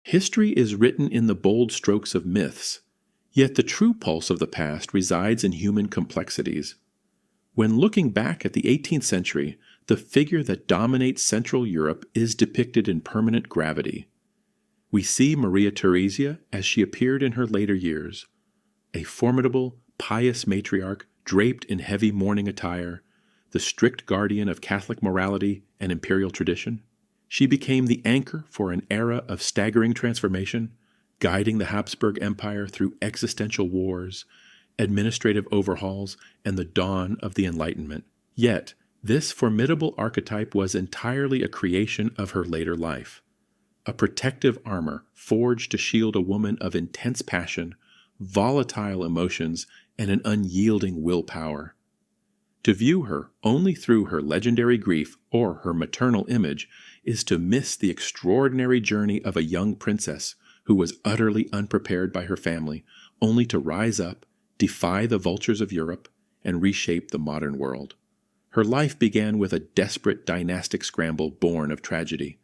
History is written in the bold strokes of myths, yet the true pulse of the past resides in human complexities. When looking back at the 18th century, the figure that dominates Central Europe is depicted in permanent gravity. We see Maria Theresa as she appeared in her later years, a formidable, pious matriarch draped in heavy mourning attire, the strict guardian of Catholic morality and imperial tradition. She became the anchor for an era of staggering transformation, guiding the Habsburg Empire through existential wars, administrative overhauls, and the dawn of the Enlightenment. Yet, this formidable archetype was entirely a creation of her later life, a protective armor forged to shield a woman of intense passion, volatile emotions, and an unyielding willpower. To view her only through her legendary grief or her maternal image is to miss the extraordinary journey of a young princess who was utterly unprepared by her family, only to rise up, defy the vultures of Europe, and reshape the modern world. Her life began with a desperate dynastic scramble born of tragedy.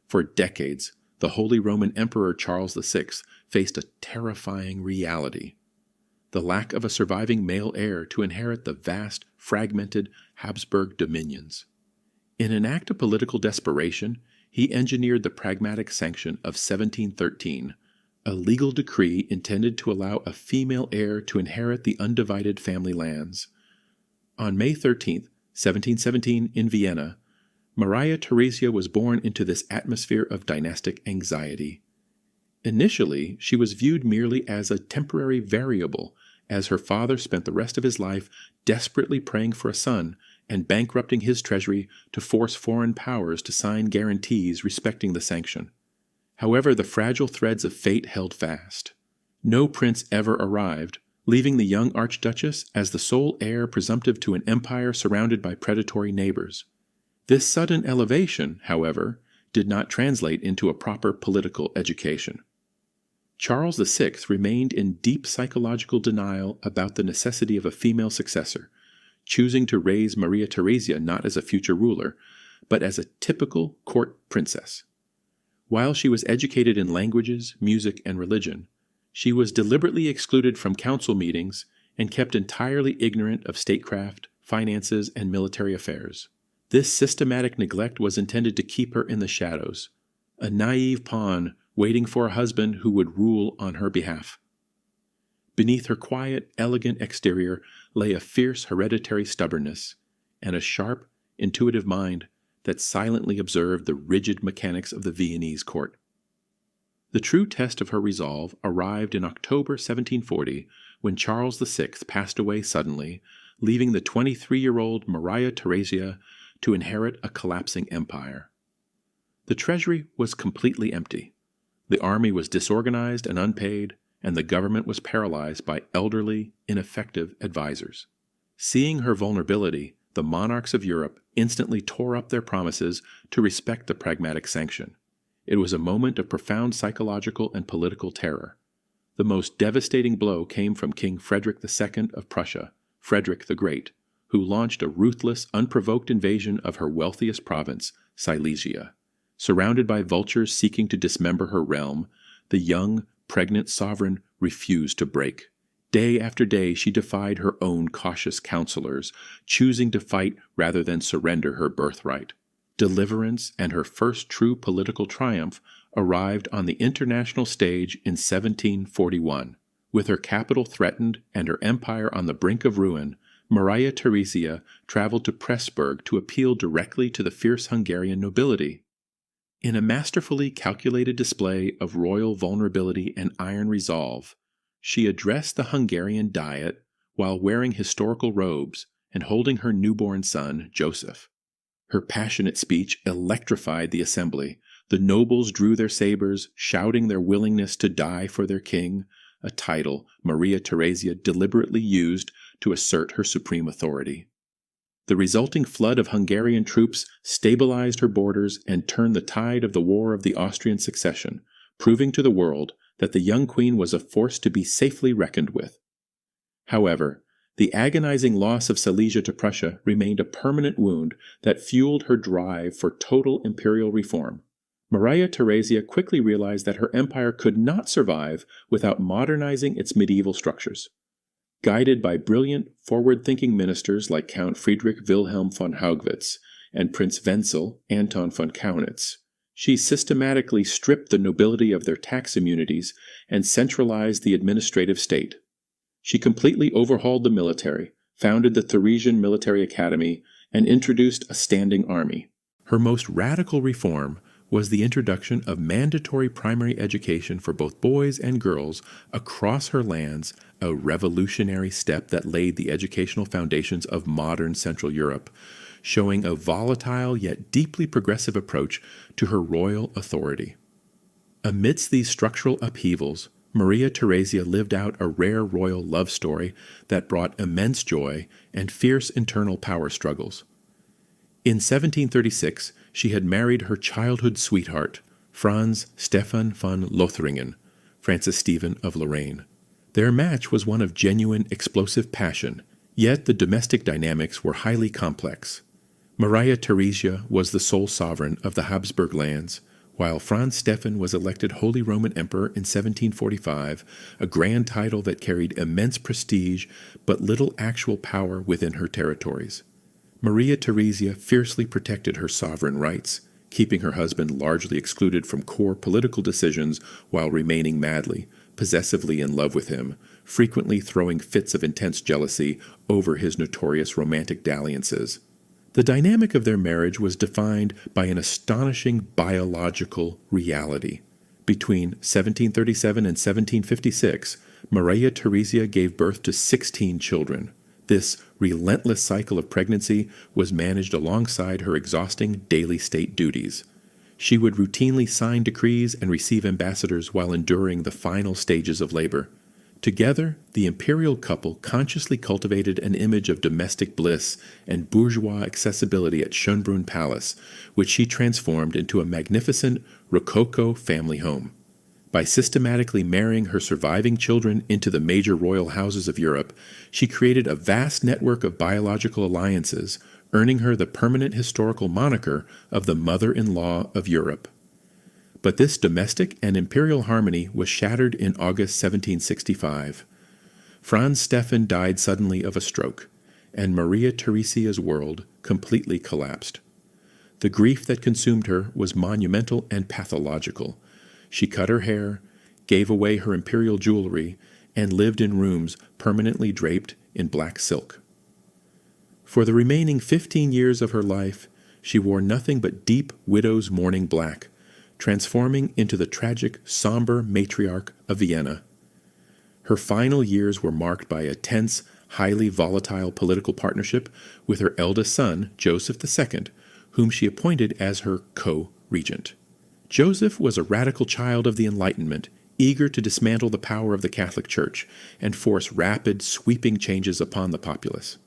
For decades, the Holy Roman Emperor Charles VI faced a terrifying reality: the lack of a surviving male heir to inherit the vast, fragmented Habsburg dominions. In an act of political desperation, he engineered the Pragmatic Sanction of 1713, a legal decree intended to allow a female heir to inherit the undivided family lands. On May 13, 1717, in Vienna, Maria Theresa was born into this atmosphere of dynastic anxiety. Initially, she was viewed merely as a temporary variable, as her father spent the rest of his life desperately praying for a son and bankrupting his treasury to force foreign powers to sign guarantees respecting the sanction. However, the fragile threads of fate held fast. No prince ever arrived, leaving the young archduchess as the sole heir presumptive to an empire surrounded by predatory neighbors. This sudden elevation, however, did not translate into a proper political education. Charles VI remained in deep psychological denial about the necessity of a female successor, choosing to raise Maria Theresa not as a future ruler, but as a typical court princess. While she was educated in languages, music, and religion, she was deliberately excluded from council meetings and kept entirely ignorant of statecraft, finances, and military affairs. This systematic neglect was intended to keep her in the shadows, a naive pawn waiting for a husband who would rule on her behalf. Beneath her quiet, elegant exterior lay a fierce hereditary stubbornness and a sharp, intuitive mind that silently observed the rigid mechanics of the Viennese court. The true test of her resolve arrived in October 1740, when Charles VI passed away suddenly, leaving the 23-year-old Maria Theresa to inherit a collapsing empire. The treasury was completely empty. The army was disorganized and unpaid, and the government was paralyzed by elderly, ineffective advisors. Seeing her vulnerability, the monarchs of Europe instantly tore up their promises to respect the Pragmatic Sanction. It was a moment of profound psychological and political terror. The most devastating blow came from King Frederick II of Prussia, Frederick the Great, who launched a ruthless, unprovoked invasion of her wealthiest province, Silesia. Surrounded by vultures seeking to dismember her realm, the young, pregnant sovereign refused to break. Day after day she defied her own cautious counselors, choosing to fight rather than surrender her birthright. Deliverance and her first true political triumph arrived on the international stage in 1741. With her capital threatened and her empire on the brink of ruin, Maria Theresa traveled to Pressburg to appeal directly to the fierce Hungarian nobility. In a masterfully calculated display of royal vulnerability and iron resolve, she addressed the Hungarian Diet while wearing historical robes and holding her newborn son, Joseph. Her passionate speech electrified the assembly. The nobles drew their sabers, shouting their willingness to die for their king, a title Maria Theresa deliberately used to assert her supreme authority. The resulting flood of Hungarian troops stabilized her borders and turned the tide of the War of the Austrian Succession, proving to the world that the young queen was a force to be safely reckoned with. However, the agonizing loss of Silesia to Prussia remained a permanent wound that fueled her drive for total imperial reform. Maria Theresa quickly realized that her empire could not survive without modernizing its medieval structures. Guided by brilliant, forward-thinking ministers like Count Friedrich Wilhelm von Haugwitz and Prince Wenzel Anton von Kaunitz, she systematically stripped the nobility of their tax immunities and centralized the administrative state. She completely overhauled the military, founded the Theresian Military Academy, and introduced a standing army. Her most radical reform was the introduction of mandatory primary education for both boys and girls across her lands, a revolutionary step that laid the educational foundations of modern Central Europe, showing a volatile yet deeply progressive approach to her royal authority. Amidst these structural upheavals, Maria Theresa lived out a rare royal love story that brought immense joy and fierce internal power struggles. In 1736, she had married her childhood sweetheart, Franz Stephan von Lothringen, Francis Stephan of Lorraine. Their match was one of genuine explosive passion, yet the domestic dynamics were highly complex. Maria Theresa was the sole sovereign of the Habsburg lands, while Franz Stephan was elected Holy Roman Emperor in 1745, a grand title that carried immense prestige but little actual power within her territories. Maria Theresa fiercely protected her sovereign rights, keeping her husband largely excluded from core political decisions while remaining madly, possessively in love with him, frequently throwing fits of intense jealousy over his notorious romantic dalliances. The dynamic of their marriage was defined by an astonishing biological reality. Between 1737 and 1756, Maria Theresa gave birth to 16 children. This relentless cycle of pregnancy was managed alongside her exhausting daily state duties. She would routinely sign decrees and receive ambassadors while enduring the final stages of labor. Together, the imperial couple consciously cultivated an image of domestic bliss and bourgeois accessibility at Schönbrunn Palace, which she transformed into a magnificent Rococo family home. By systematically marrying her surviving children into the major royal houses of Europe, she created a vast network of biological alliances, earning her the permanent historical moniker of the mother-in-law of Europe. But this domestic and imperial harmony was shattered in August 1765. Franz Stephan died suddenly of a stroke, and Maria Theresa's world completely collapsed. The grief that consumed her was monumental and pathological. She cut her hair, gave away her imperial jewelry, and lived in rooms permanently draped in black silk. For the remaining 15 years of her life, she wore nothing but deep widow's mourning black, transforming into the tragic, somber matriarch of Vienna. Her final years were marked by a tense, highly volatile political partnership with her eldest son, Joseph II, whom she appointed as her co-regent. Joseph was a radical child of the Enlightenment, eager to dismantle the power of the Catholic Church and force rapid, sweeping changes upon the populace.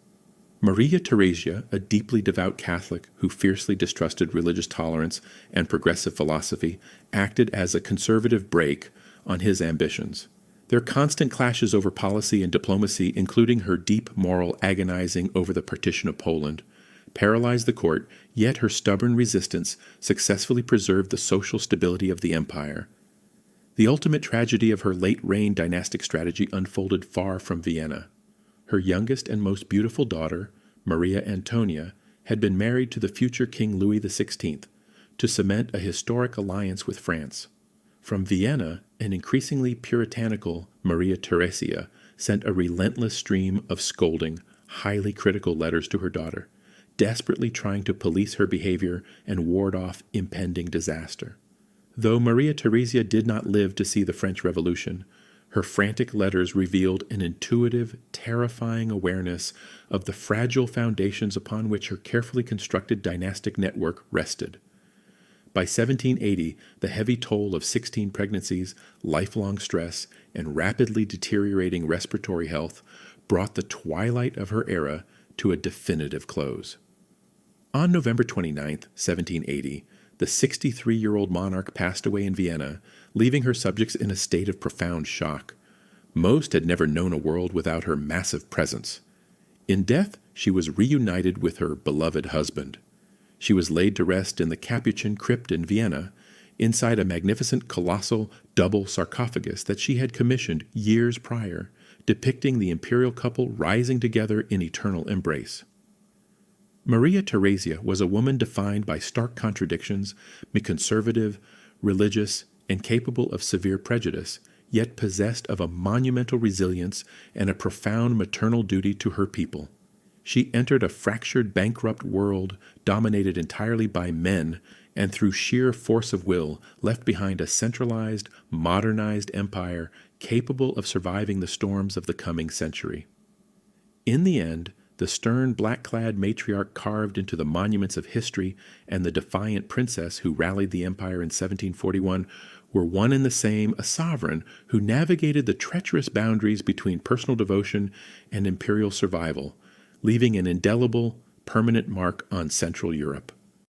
Maria Theresa, a deeply devout Catholic who fiercely distrusted religious tolerance and progressive philosophy, acted as a conservative brake on his ambitions. Their constant clashes over policy and diplomacy, including her deep moral agonizing over the partition of Poland, paralyzed the court, yet her stubborn resistance successfully preserved the social stability of the empire. The ultimate tragedy of her late-reign dynastic strategy unfolded far from Vienna. Her youngest and most beautiful daughter, Maria Antoinette, had been married to the future King Louis XVI to cement a historic alliance with France. From Vienna, an increasingly puritanical Maria Theresa sent a relentless stream of scolding, highly critical letters to her daughter, desperately trying to police her behavior and ward off impending disaster. Though Maria Theresa did not live to see the French Revolution, her frantic letters revealed an intuitive, terrifying awareness of the fragile foundations upon which her carefully constructed dynastic network rested. By 1780, the heavy toll of 16 pregnancies, lifelong stress, and rapidly deteriorating respiratory health brought the twilight of her era to a definitive close. On November 29, 1780, the 63-year-old monarch passed away in Vienna, leaving her subjects in a state of profound shock. Most had never known a world without her massive presence. In death, she was reunited with her beloved husband. She was laid to rest in the Capuchin crypt in Vienna, inside a magnificent colossal double sarcophagus that she had commissioned years prior, depicting the imperial couple rising together in eternal embrace. Maria Theresa was a woman defined by stark contradictions, conservative, religious, and capable of severe prejudice, yet possessed of a monumental resilience and a profound maternal duty to her people. She entered a fractured, bankrupt world dominated entirely by men, and through sheer force of will left behind a centralized, modernized empire capable of surviving the storms of the coming century. In the end, the stern, black-clad matriarch carved into the monuments of history and the defiant princess who rallied the empire in 1741 were one and the same, a sovereign who navigated the treacherous boundaries between personal devotion and imperial survival, leaving an indelible, permanent mark on Central Europe.